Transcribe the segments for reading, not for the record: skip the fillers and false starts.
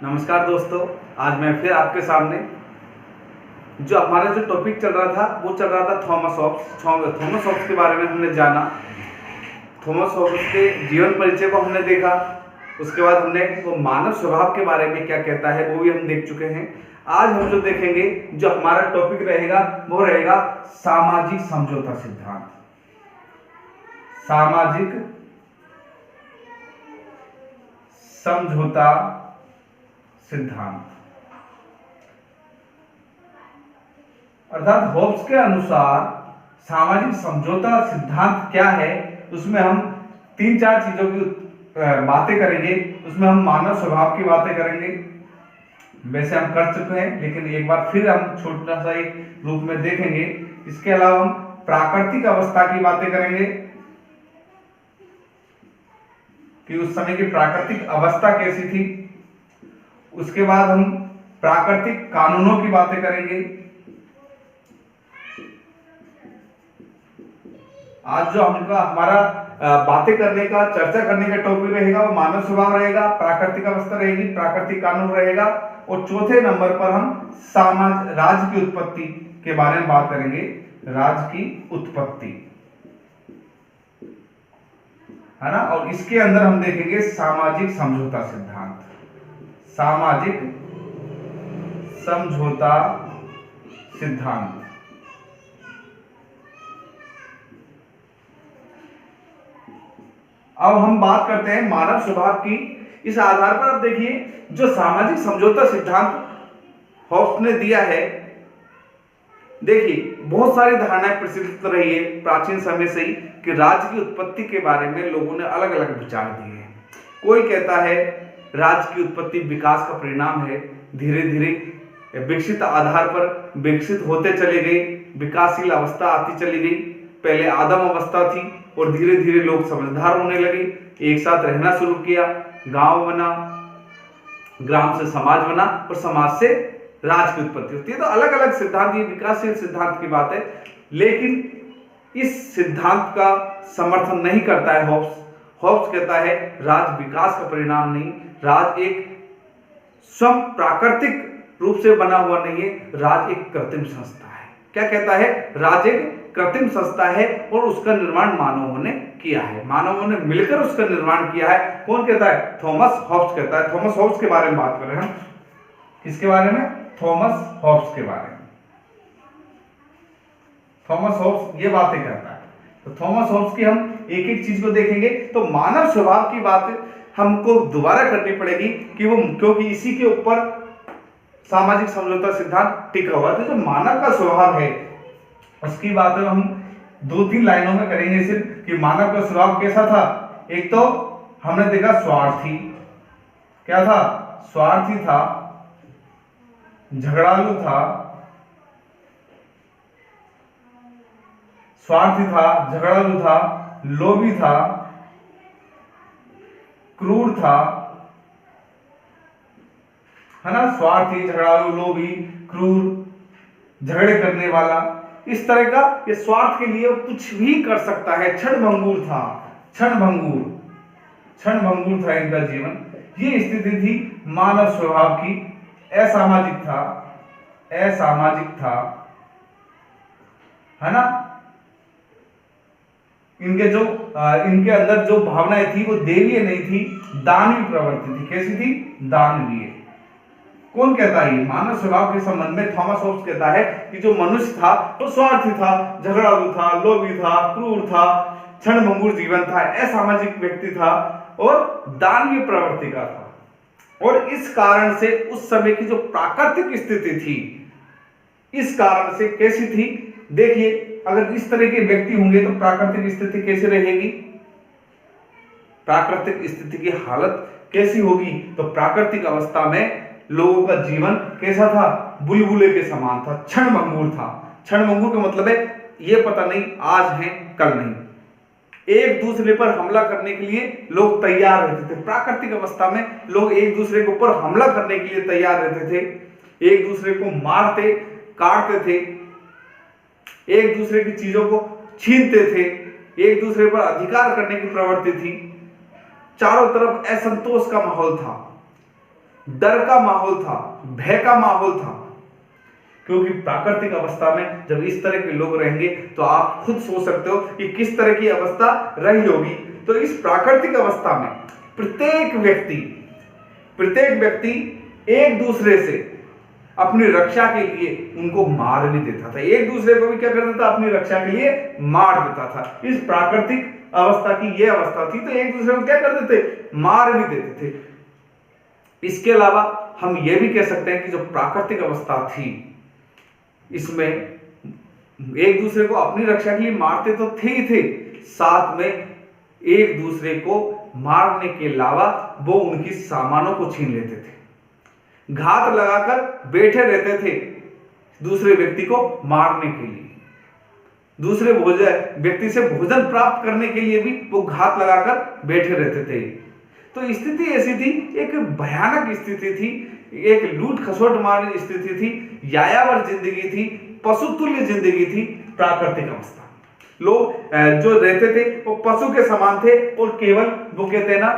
नमस्कार दोस्तों। आज मैं फिर आपके सामने जो हमारा जो टॉपिक चल रहा था वो चल रहा था थॉमस हॉब्स के बारे में हमने जाना। थॉमस हॉब्स के जीवन परिचय को हमने देखा। उसके बाद हमने वो मानव स्वभाव के बारे में क्या कहता है वो भी हम देख चुके हैं। आज हम जो देखेंगे, जो हमारा टॉपिक रहेगा वो रहेगा सामाजिक समझौता सिद्धांत। सामाजिक समझौता सिद्धांत अर्थात हॉब्स के अनुसार सामाजिक समझौता सिद्धांत क्या है, उसमें हम 3-4 चीजों की बातें करेंगे। उसमें हम मानव स्वभाव की बातें करेंगे, वैसे हम कर चुके हैं लेकिन एक बार फिर हम छोटा सा एक रूप में देखेंगे। इसके अलावा हम प्राकृतिक अवस्था की बातें करेंगे कि उस समय की प्राकृतिक अवस्था कैसी थी। उसके बाद हम प्राकृतिक कानूनों की बातें करेंगे। आज जो हमारा बातें करने का, चर्चा करने का टॉपिक रहेगा वो मानव स्वभाव रहेगा, प्राकृतिक अवस्था रहेगी, प्राकृतिक कानून रहेगा, और चौथे नंबर पर हम राज्य की उत्पत्ति के बारे में बात करेंगे। राज्य की उत्पत्ति है ना। और इसके अंदर हम देखेंगे सामाजिक समझौता सिद्धांत। सामाजिक समझौता सिद्धांत अब हम बात करते हैं मानव स्वभाव की। इस आधार पर आप देखिए, जो सामाजिक समझौता सिद्धांत हॉब्स ने दिया है, देखिए बहुत सारी धारणाएं प्रचलित रही है प्राचीन समय से ही कि राज्य की उत्पत्ति के बारे में लोगों ने अलग अलग विचार दिए हैं। कोई कहता है राज्य की उत्पत्ति विकास का परिणाम है, धीरे धीरे विकसित आधार पर विकसित होते चले गए, विकासशील अवस्था आती चली गई। पहले आदम अवस्था थी और धीरे धीरे लोग समझदार होने लगे, एक साथ रहना शुरू किया, गांव बना, ग्राम से समाज बना और समाज से राज्य की उत्पत्ति होती है। तो अलग अलग सिद्धांत, ये विकासशील सिद्धांत की बात है, लेकिन इस सिद्धांत का समर्थन नहीं करता है हॉब्स। हॉब्स कहता है राज्य विकास का परिणाम नहीं, राज्य एक स्वयं प्राकृतिक रूप से बना हुआ नहीं है, राज्य एक कृत्रिम संस्था है। क्या कहता है? राज्य एक कृत्रिम संस्था है और उसका निर्माण मानवों ने किया है, मानवों ने मिलकर उसका निर्माण किया है। कौन कहता है? थॉमस हॉब्स कहता है। थॉमस हॉब्स के बारे में बात कर रहे हैं हम। किसके बारे में? थॉमस हॉब्स के बारे में। थॉमस हॉब्स ये बातें करता है। तो थॉमस हॉब्स की हम एक एक चीज को देखेंगे। तो मानव स्वभाव की बात हमको दोबारा करनी पड़ेगी कि वो, क्योंकि इसी के ऊपर सामाजिक समझौता सिद्धांत टिका हुआ है। तो जो मानव का स्वभाव है उसकी बात हम 2-3 लाइनों में करेंगे सिर्फ कि मानव का स्वभाव कैसा था। एक तो हमने देखा स्वार्थी। क्या था? स्वार्थी था, झगड़ालू था, स्वार्थी था, झगड़ालू था, लोभी था, क्रूर था, है ना। स्वार्थी, झगड़ालू, लोभी, क्रूर, झगड़े करने वाला, इस तरह का, ये स्वार्थ के लिए कुछ भी कर सकता है। क्षणभंगुर था, क्षणभंगुर था इनका जीवन। ये स्थिति थी मानव स्वभाव की। असामाजिक था, है ना। इनके अंदर जो भावनाएं थी वो देवीय नहीं थी, दानवीय प्रवृत्ति थी। कैसी थी? दानवीय। कौन कहता है? मानव स्वभाव के संबंध में थॉमस हॉब्स कहता है कि जो मनुष्य था वो स्वार्थी था, झगड़ालू था, लोभी था, क्रूर था, क्षणभंगुर जीवन था, असामाजिक व्यक्ति था और दानवीय प्रवृत्ति का था। और इस कारण से उस समय की जो प्राकृतिक स्थिति थी, इस कारण से कैसी थी? देखिए, अगर इस तरह के व्यक्ति होंगे तो प्राकृतिक स्थिति कैसी रहेगी? प्राकृतिक स्थिति की हालत कैसी होगी? तो प्राकृतिक अवस्था में लोगों का जीवन कैसा था? बुलबुले के समान था, क्षणभंगुर था। क्षणभंगुर का मतलब है ये पता नहीं आज है कल नहीं। एक दूसरे पर हमला करने के लिए लोग तैयार रहते थे। प्राकृतिक अवस्था में लोग एक दूसरे के ऊपर हमला करने के लिए तैयार रहते थे, एक दूसरे को मारते, काटते थे, एक दूसरे की चीजों को छीनते थे, एक दूसरे पर अधिकार करने की प्रवृत्ति थी। चारों तरफ असंतोष का माहौल था। डर का माहौल था, भय का माहौल था। क्योंकि प्राकृतिक अवस्था में जब इस तरह के लोग रहेंगे तो आप खुद सोच सकते हो कि किस तरह की अवस्था रही होगी। तो इस प्राकृतिक अवस्था में प्रत्येक व्यक्ति एक दूसरे से अपनी रक्षा के लिए उनको मार भी देता था, एक दूसरे को भी क्या कर देता, अपनी रक्षा के लिए मार देता था। इस प्राकृतिक अवस्था की यह अवस्था थी, तो एक दूसरे को क्या कर देते, मार भी देते थे। इसके अलावा हम यह भी कह सकते हैं कि जो प्राकृतिक अवस्था थी, इसमें एक दूसरे को अपनी रक्षा के लिए मारते तो थे ही थे, साथ में एक दूसरे को मारने के अलावा वो उनकी सामानों को छीन लेते थे, घात लगाकर बैठे रहते थे दूसरे व्यक्ति को मारने के लिए, दूसरे व्यक्ति से भोजन प्राप्त करने के लिए भी वो घात लगाकर बैठे रहते थे। तो स्थिति ऐसी थी, एक भयानक स्थिति थी, एक लूट खसोट मार स्थिति थी, यायावर जिंदगी थी, पशुतुल्य जिंदगी थी प्राकृतिक अवस्था। लोग जो रहते थे वो पशु के समान थे और केवल वो कहते हैं ना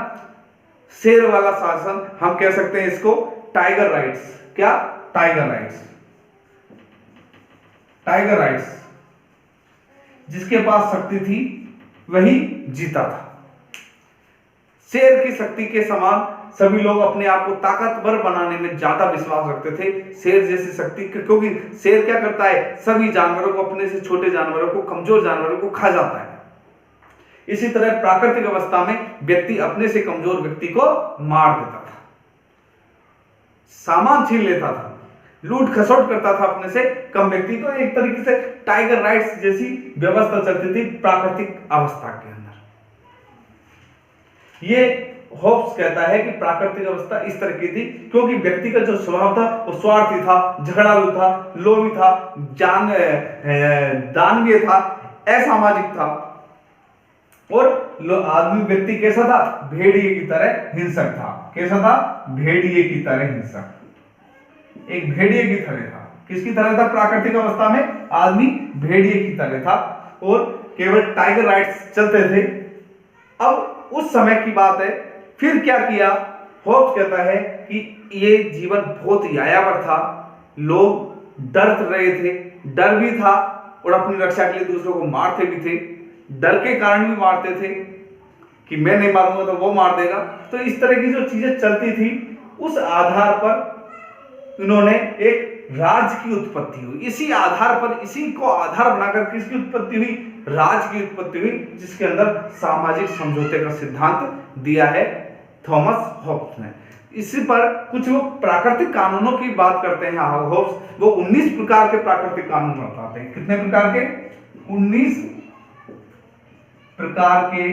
शेर वाला शासन, हम कह सकते हैं इसको टाइगर राइट्स। क्या? Tiger rights. टाइगर राइट्स, जिसके पास शक्ति थी वही जीता था। शेर की शक्ति के समान सभी लोग अपने आप को ताकतवर बनाने में ज्यादा विश्वास रखते थे, शेर जैसी शक्ति, क्योंकि शेर क्या करता है, सभी जानवरों को, अपने से छोटे जानवरों को, कमजोर जानवरों को खा जाता है। इसी तरह प्राकृतिक अवस्था में व्यक्ति अपने से कमजोर व्यक्ति को मार देता था, सामान छीन लेता था, लूट खसोट करता था अपने से कम व्यक्ति को। एक तरीके से टाइगर राइट्स जैसी व्यवस्था चलती थी प्राकृतिक अवस्था के अंदर। ये होब्स कहता है कि प्राकृतिक अवस्था इस तरह की थी क्योंकि व्यक्ति का जो स्वभाव था वो स्वार्थी था, झगड़ालू था, लोभी था, दानवीय था, असामाजिक था, और आदमी व्यक्ति कैसा था, भेड़िए की तरह हिंसक था। कैसा था? भेड़िए की तरह हिंसक, एक भेड़िए की तरह था। किसकी तरह था? प्राकृतिक अवस्था में आदमी भेड़िए की तरह था और केवल टाइगर राइट्स चलते थे। अब उस समय की बात है, फिर क्या किया, होब्स कहता है कि ये जीवन बहुत यायावर था, लोग डर रहे थे, डर भी था और अपनी रक्षा के लिए दूसरों को मारते भी थे, डर के कारण भी मारते थे कि मैं नहीं मारूंगा तो वो मार देगा। तो इस तरह की जो चीजें चलती थी, उस आधार पर इन्होंने एक राज की उत्पत्ति हुई। इसी आधार पर, इसी को आधार बनाकर किसकी उत्पत्ति हुई? राज की उत्पत्ति हुई, जिसके अंदर सामाजिक समझौते का सिद्धांत दिया है थॉमस होब्स ने। इसी पर कुछ वो प्राकृतिक कानूनों की बात करते हैं होब्स। वो 19 प्रकार के प्राकृतिक कानून बताते हैं। कितने प्रकार के? 19 प्रकार के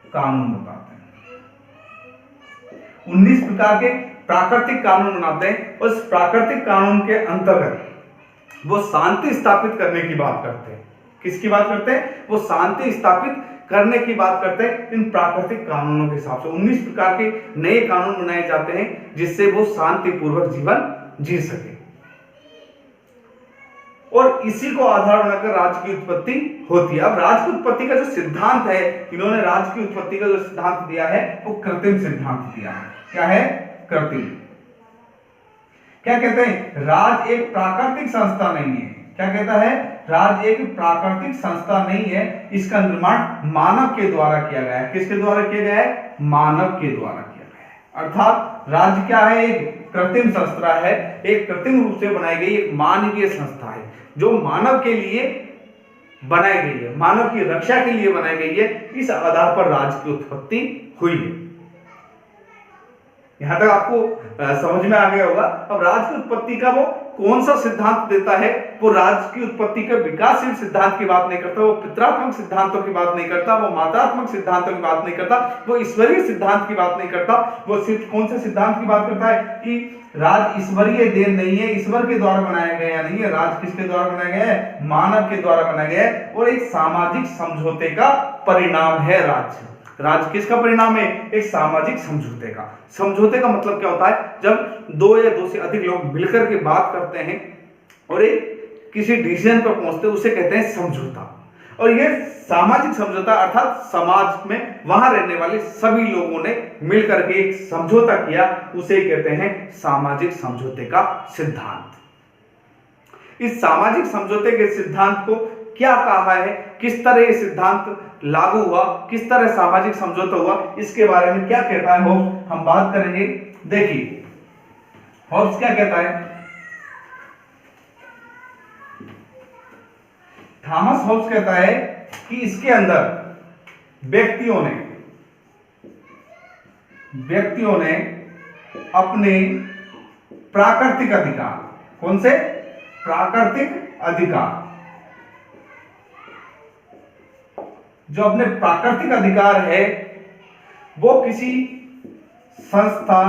कानून बताते हैं। 19 प्रकार के प्राकृतिक कानून बनाते हैं। उस प्राकृतिक कानून के अंतर्गत वो शांति स्थापित करने की बात करते हैं। किसकी बात करते हैं? वो शांति स्थापित करने की बात करते हैं इन प्राकृतिक कानूनों के हिसाब से। 19 प्रकार के नए कानून बनाए जाते हैं जिससे वो शांतिपूर्वक जीवन जी सके, और इसी को आधार बनाकर राज्य की उत्पत्ति होती है। अब राज्य की उत्पत्ति का जो सिद्धांत है, इन्होंने राज्य की उत्पत्ति का जो सिद्धांत दिया है वो कृत्रिम सिद्धांत दिया है। क्या है? कृत्रिम। क्या कहते हैं? राज एक प्राकृतिक संस्था नहीं है। क्या कहता है? राज एक प्राकृतिक संस्था नहीं है, इसका निर्माण मानव के द्वारा किया गया है। किसके द्वारा किया गया है? मानव के द्वारा किया गया है। अर्थात राज्य क्या है? एक कृत्रिम संस्था है, एक कृत्रिम रूप से बनाई गई एक मानवीय संस्था है जो मानव के लिए बनाई गई है, मानव की रक्षा के लिए बनाई गई है। इस आधार पर राज्य की उत्पत्ति हुई है। यहां तक आपको समझ में आ गया होगा। अब राज्य की उत्पत्ति का वो कौन सा सिद्धांत देता है? वो राज्य की उत्पत्ति का विकासशील सिद्धांत की बात नहीं करता, वो पितरात्मक सिद्धांतों की बात नहीं करता, वो मात्रात्मक सिद्धांतों की बात नहीं करता, वो ईश्वरीय सिद्धांत की बात नहीं करता। वो सिर्फ कौन से सिद्धांत की बात करता है कि राज ईश्वरीय देन नहीं है, ईश्वर के द्वारा बनाया गया नहीं है। राज किसके द्वारा बनाया गया है? मानव के द्वारा बनाया गया है, और एक सामाजिक समझौते का परिणाम है राज्य। राज्य किसका परिणाम है? एक सामाजिक समझौते का। समझौते का मतलब क्या होता है? जब 2 या 2 से अधिक लोग मिलकर के बात करते हैं और एक किसी डिसीजन पर पहुंचते हैं, उसे कहते हैं समझौता। और ये सामाजिक समझौता अर्थात समाज में वहां रहने वाले सभी लोगों ने मिलकर के एक समझौता किया, उसे कहते हैं सामाजिक समझौते का सिद्धांत। इस सामाजिक समझौते के सिद्धांत को क्या कहा है, किस तरह ये सिद्धांत लागू हुआ, किस तरह सामाजिक समझौता हुआ, इसके बारे में क्या कहता है होब्स, हम बात करेंगे। देखिए होब्स क्या कहता है, थॉमस होब्स कहता है कि इसके अंदर व्यक्तियों ने अपने प्राकृतिक अधिकार, कौन से प्राकृतिक अधिकार, जो अपने प्राकृतिक अधिकार है वो किसी संस्था,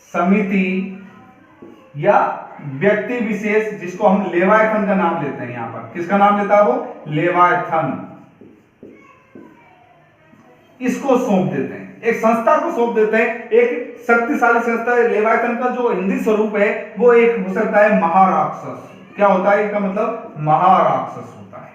समिति या व्यक्ति विशेष, जिसको हम लेवायथन का नाम लेते हैं, यहां पर किसका नाम लेता है वो, लेवायथन, इसको सौंप देते हैं, एक संस्था को सौंप देते हैं। एक शक्तिशाली संस्था है। लेवायथन का जो हिंदी स्वरूप है वो एक हो सकता है महाराक्षस। क्या होता है इसका मतलब, महाराक्षस होता है।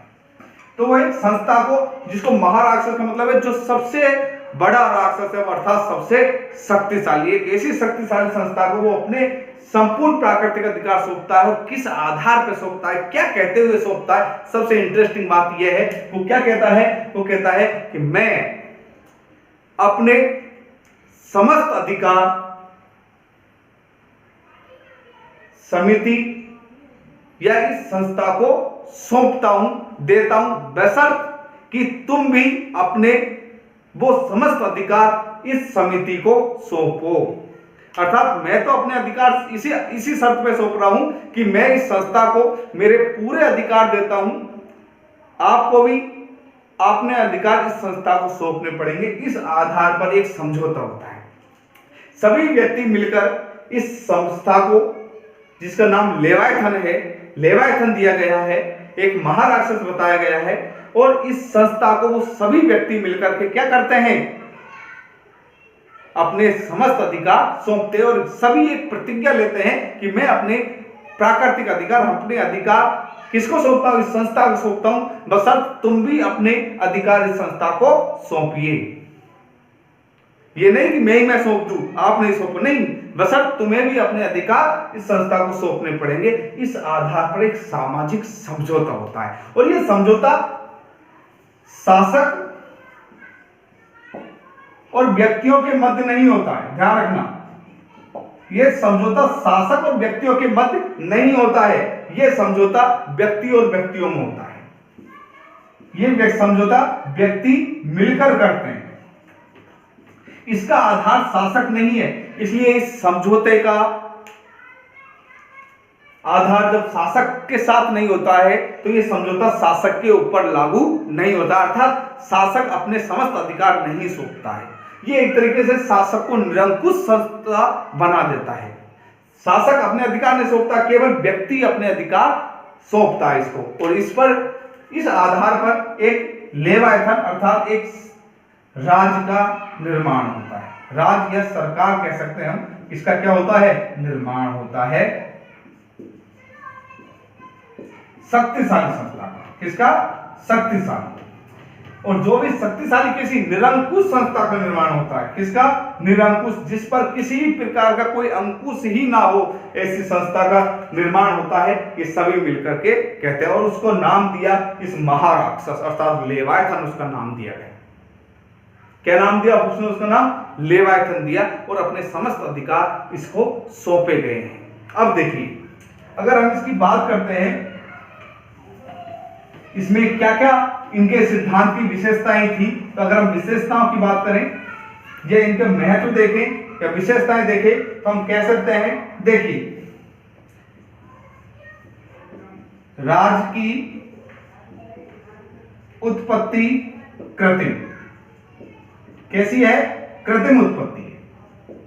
तो वो एक संस्था को, जिसको महाराक्षस का मतलब है जो सबसे बड़ा राक्षस है, अर्थात सबसे शक्तिशाली, एक ऐसी शक्तिशाली संस्था को वो अपने संपूर्ण प्राकृतिक अधिकार सौंपता है। और किस आधार पर सौंपता है, क्या कहते हुए सौंपता है, सबसे इंटरेस्टिंग बात यह है, वो क्या कहता है, वो कहता है कि मैं अपने समस्त अधिकार समिति या इस संस्था को सौंपता हूं, देता हूं, बशर्त कि तुम भी अपने वो समस्त अधिकार इस समिति को सौंपो। अर्थात मैं तो अपने अधिकार इसी शर्त पे सौंप रहा हूं कि मैं इस संस्था को मेरे पूरे अधिकार देता हूं, आपको भी अपने अधिकार इस संस्था को सौंपने पड़ेंगे। इस आधार पर एक समझौता होता है। सभी व्यक्ति मिलकर इस संस्था को, जिसका नाम लेवायथन है, लेवायथन दिया गया है, एक महाराक्षस बताया गया है, और इस संस्था को वो सभी व्यक्ति मिलकर के क्या करते हैं, अपने समस्त अधिकार सौंपते हैं। और सभी एक प्रतिज्ञा लेते हैं कि मैं अपने प्राकृतिक अधिकार, अपने अधिकार किसको सौंपता हूं, इस संस्था को सौंपता हूं, बशर्त तुम भी अपने अधिकार इस संस्था को सौंपिए। ये नहीं कि मैं सौंप दूं, आप नहीं सौंपो, नहीं, बशर्त तुम्हें भी अपने अधिकार इस संस्था को सौंपने पड़ेंगे। इस आधार पर एक सामाजिक समझौता होता है। और यह समझौता शासक और व्यक्तियों के मध्य नहीं होता है, ध्यान रखना। यह समझौता शासक और व्यक्तियों के मध्य नहीं होता है, यह समझौता व्यक्ति और व्यक्तियों में होता है। यह समझौता व्यक्ति मिलकर करते हैं। इसका आधार शासक नहीं है, इसलिए इस समझौते का आधार जब शासक के साथ नहीं होता है तो यह समझौता शासक के ऊपर लागू नहीं होता, अर्थात शासक अपने समस्त अधिकार नहीं सौंपता है। यह एक तरीके से शासक को निरंकुश संस्था बना देता है। शासक अपने अधिकार नहीं सौंपता, केवल व्यक्ति अपने अधिकार सौंपता है इसको। और इस आधार पर एक लेवायथन अर्थात एक राज्य का निर्माण होता है। राज्य या सरकार कह सकते हैं हम, इसका क्या होता है, निर्माण होता है शक्तिशाली संस्था का। किसका, शक्तिशाली। और जो भी शक्तिशाली किसी निरंकुश संस्था का निर्माण होता है, किसका, निरंकुश, जिस पर किसी भी प्रकार का कोई अंकुश ही ना हो, ऐसी संस्था का निर्माण होता है। ये सभी मिलकर के कहते हैं। और उसको नाम दिया इस महाराक्षस अर्थात लेवायथन, उसका नाम दिया गया। क्या नाम दिया उसने, उसका नाम लेवायथन दिया। और अपने समस्त अधिकार इसको सौंपे गए हैं। अब देखिए, अगर हम इसकी बात करते हैं, इसमें क्या क्या इनके सिद्धांत की विशेषताएं थी, तो अगर हम विशेषताओं की बात करें या इनके महत्व देखें या विशेषताएं देखें, तो हम कह सकते हैं, देखिए, राज्य की उत्पत्ति कृत्रिम, कैसी है, कृत्रिम उत्पत्ति है।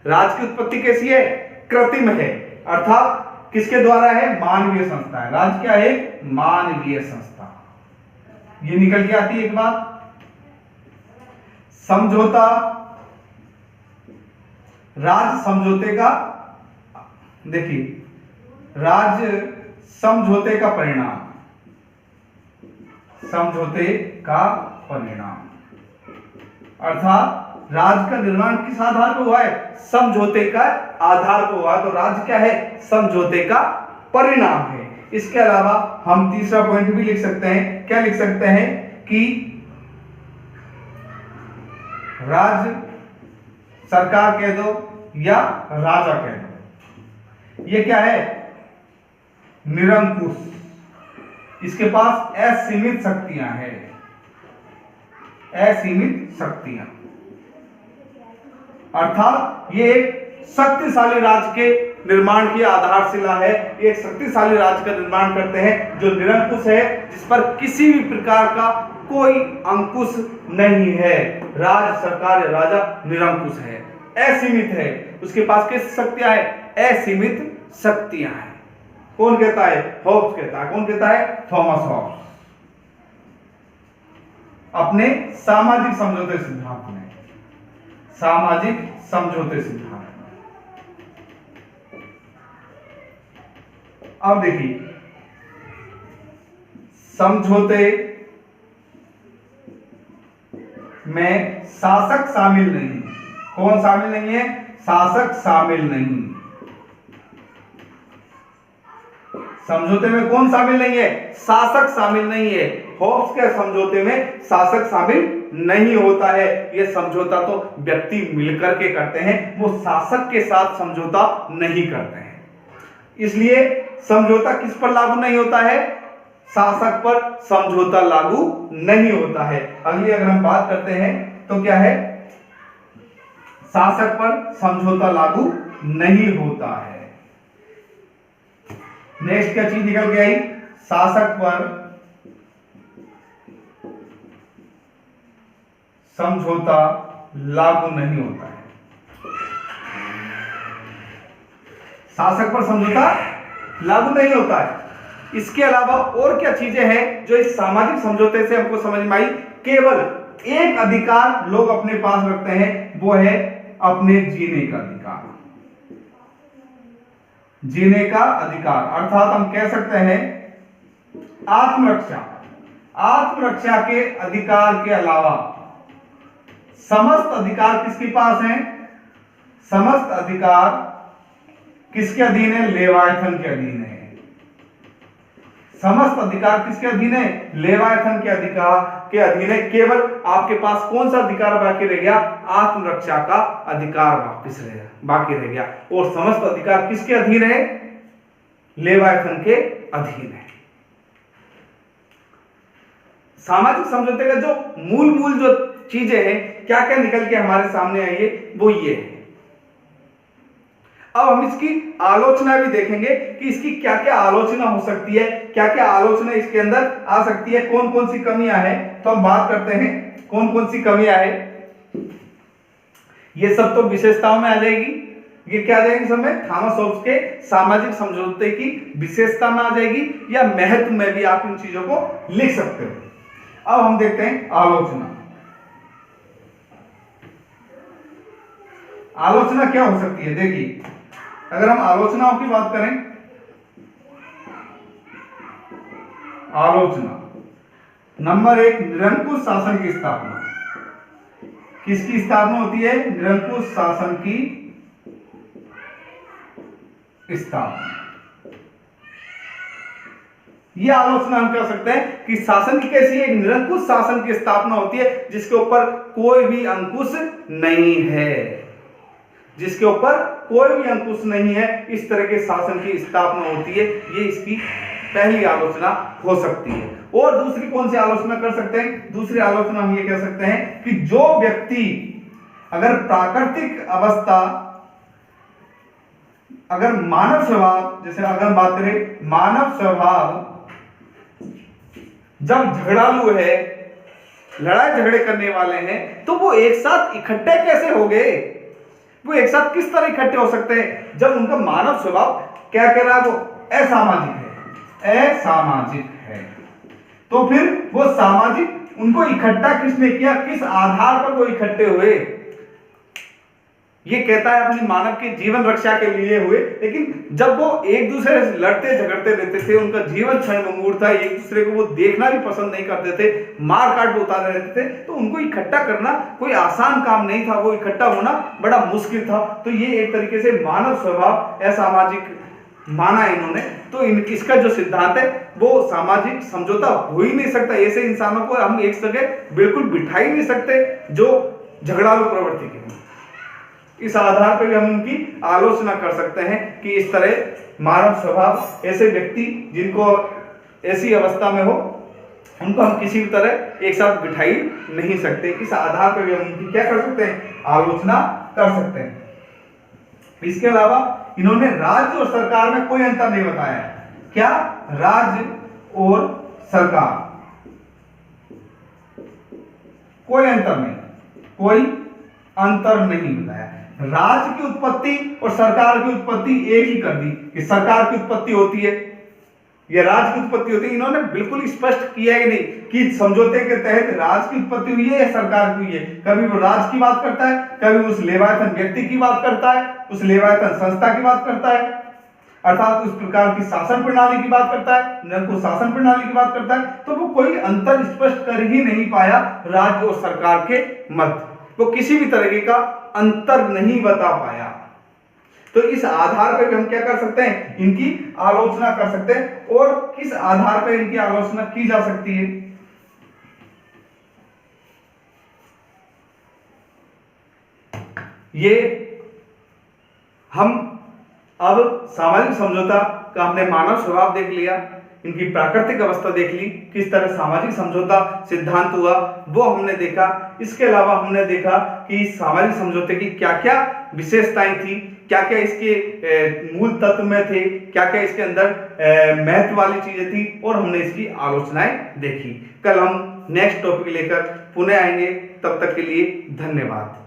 राज्य की उत्पत्ति कैसी है, कृत्रिम है, अर्थात किसके द्वारा है, मानवीय संस्था है। राज्य क्या है, मानवीय संस्था। ये निकल के आती है एक बात। समझौता, राज्य समझौते का, देखिए, राज्य समझौते का परिणाम, समझौते का परिणाम, अर्थात राज्य का निर्माण किस आधार पर हुआ है? समझौते का आधार पर हुआ। तो राज्य क्या है? समझौते का परिणाम है। इसके अलावा हम तीसरा पॉइंट भी लिख सकते हैं। क्या लिख सकते हैं कि राज्य सरकार कह दो या राजा कह दो, ये क्या है? निरंकुश, इसके पास असीमित शक्तियां हैं, असीमित शक्तियां, अर्थात ये एक शक्तिशाली राज्य के निर्माण की आधारशिला है। एक शक्तिशाली राज्य का निर्माण करते हैं जो निरंकुश है, जिस पर किसी भी प्रकार का कोई अंकुश नहीं है। राज्य, सरकार या राजा निरंकुश है, असीमित है, उसके पास किस शक्तियां है? असीमित शक्तियां हैं। कौन कहता है? हॉब्स कहता है। कौन कहता है? थॉमस हॉब्स, अपने सामाजिक समझौते सिद्धांत में, सामाजिक समझौते सिद्धांत में। अब देखिए, समझौते में शासक शामिल नहीं है। कौन शामिल नहीं है? शासक शामिल नहीं। समझौते में कौन शामिल नहीं है? शासक शामिल नहीं है। हॉब्स के समझौते में शासक शामिल नहीं होता है। यह समझौता तो व्यक्ति मिलकर के करते हैं, वो शासक के साथ समझौता नहीं करते हैं। इसलिए समझौता किस पर लागू नहीं होता है? शासक पर समझौता लागू नहीं होता है। अगली अगर हम बात करते हैं तो क्या है? शासक पर समझौता लागू नहीं होता है। नेक्स्ट क्या चीज निकल के आई? शासक पर समझौता लागू नहीं होता है। शासक पर समझौता लागू नहीं होता है। इसके अलावा और क्या चीजें हैं जो इस सामाजिक समझौते से हमको समझ में आई? केवल एक अधिकार लोग अपने पास रखते हैं, वो है अपने जीने का अधिकार। जीने का अधिकार, अर्थात हम कह सकते हैं आत्मरक्षा। आत्मरक्षा के अधिकार के अलावा समस्त अधिकार किसके पास हैं? समस्त अधिकार किसके अधीन है? लेवायथन के अधीन है। समस्त अधिकार किसके अधीन है? लेवायथन के अधिकार के अधीन है। केवल आपके पास कौन सा अधिकार बाकी रह गया? आत्मरक्षा का अधिकार बाकी रह गया। और समस्त अधिकार किसके अधीन है? लेवायथन के अधीन है। सामाजिक समझौते का जो मूल जो चीजें हैं, क्या क्या निकल के हमारे सामने आई है, वो ये है। अब हम इसकी आलोचना भी देखेंगे कि इसकी क्या क्या आलोचना हो सकती है, क्या क्या आलोचना इसके अंदर आ सकती है, कौन कौन सी कमियां हैं। तो हम बात करते हैं कौन कौन सी कमियां हैं। ये सब तो विशेषताओं में आ जाएगी। ये क्या आ जाएगी समय? थॉमस हॉब्स के सामाजिक समझौते की विशेषता में आ जाएगी, या महत्व में भी आप इन चीजों को लिख सकते हो। अब हम देखते हैं आलोचना। आलोचना क्या हो सकती है? देखिए, अगर हम आलोचनाओं की बात करें, आलोचना नंबर 1, निरंकुश शासन की स्थापना। किसकी स्थापना होती है? निरंकुश शासन की स्थापना। यह आलोचना हम कह सकते हैं कि शासन की कैसी है? निरंकुश शासन की स्थापना होती है, जिसके ऊपर कोई भी अंकुश नहीं है, जिसके ऊपर कोई भी अंकुश नहीं है। इस तरह के शासन की स्थापना होती है। ये इसकी पहली आलोचना हो सकती है। और दूसरी कौन सी आलोचना कर सकते हैं? दूसरी आलोचना हम ये कह सकते हैं कि जो व्यक्ति अगर प्राकृतिक अवस्था, अगर मानव स्वभाव, जैसे अगर हम बात करें मानव स्वभाव जब झगड़ालू है, लड़ाई झगड़े करने वाले हैं, तो वो एक साथ इकट्ठे कैसे हो गए? वो एक साथ किस तरह इकट्ठे हो सकते हैं जब उनका मानव स्वभाव क्या कह रहा है? वो असामाजिक है, असामाजिक है। तो फिर वो सामाजिक, उनको इकट्ठा किसने किया? किस आधार पर वो इकट्ठे हुए? ये कहता है अपनी मानव के जीवन रक्षा के लिए हुए, लेकिन जब वो एक दूसरे से लड़ते झगड़ते रहते थे, उनका जीवन क्षणभंगुर था, एक दूसरे को वो देखना भी पसंद नहीं करते थे, मार काट पे उतारे रहते थे, तो उनको इकट्ठा करना कोई आसान काम नहीं था, वो इकट्ठा होना बड़ा मुश्किल था। तो ये एक तरीके से मानव स्वभाव असामाजिक माना इन्होंने। तो इसका जो सिद्धांत है वो सामाजिक समझौता हो ही नहीं सकता, ऐसे इंसानों को हम एक जगह बिल्कुल बिठा ही नहीं सकते जो झगड़ालू प्रवृत्ति के हैं। इस आधार पर भी हम उनकी आलोचना कर सकते हैं कि इस तरह मानव स्वभाव, ऐसे व्यक्ति जिनको ऐसी अवस्था में हो उनको हम किसी भी तरह एक साथ बिठाई नहीं सकते। इस आधार पर भी हम उनकी क्या कर सकते हैं, आलोचना कर सकते हैं। इसके अलावा इन्होंने राज्य और सरकार में कोई अंतर नहीं बताया। क्या? राज्य और सरकार कोई अंतर नहीं, कोई अंतर नहीं बताया। राज्य की उत्पत्ति और सरकार की उत्पत्ति एक ही कर दी कि सरकार की उत्पत्ति होती है या राज्य की उत्पत्ति होती है। इन्होंने बिल्कुल स्पष्ट किया ही नहीं कि समझौते के तहत राज्य की उत्पत्ति हुई है या सरकार की हुई है। कभी वो राज्य की बात करता है, कभी उस लेवायतन व्यक्ति की बात करता है, उस लेवायतन संस्था की बात करता है, अर्थात उस प्रकार की शासन प्रणाली की बात करता है, न को शासन प्रणाली की बात करता है। तो वो कोई अंतर स्पष्ट कर ही नहीं पाया राज्य और सरकार के मध्य, वो किसी भी तरीके का अंतर नहीं बता पाया। तो इस आधार पर हम क्या कर सकते हैं, इनकी आलोचना कर सकते हैं। और किस आधार पर इनकी आलोचना की जा सकती है, ये हम अब सामाजिक समझौता का हमने मानव स्वभाव देख लिया, इनकी प्राकृतिक अवस्था देख ली, किस तरह सामाजिक समझौता सिद्धांत हुआ वो हमने देखा। इसके अलावा हमने देखा कि सामाजिक समझौते की क्या क्या विशेषताएं थी, क्या क्या इसके मूल तत्व में थे, क्या क्या इसके अंदर महत्व वाली चीजें थी, और हमने इसकी आलोचनाएं देखी। कल हम नेक्स्ट टॉपिक लेकर पुनः आएंगे, तब तक के लिए धन्यवाद।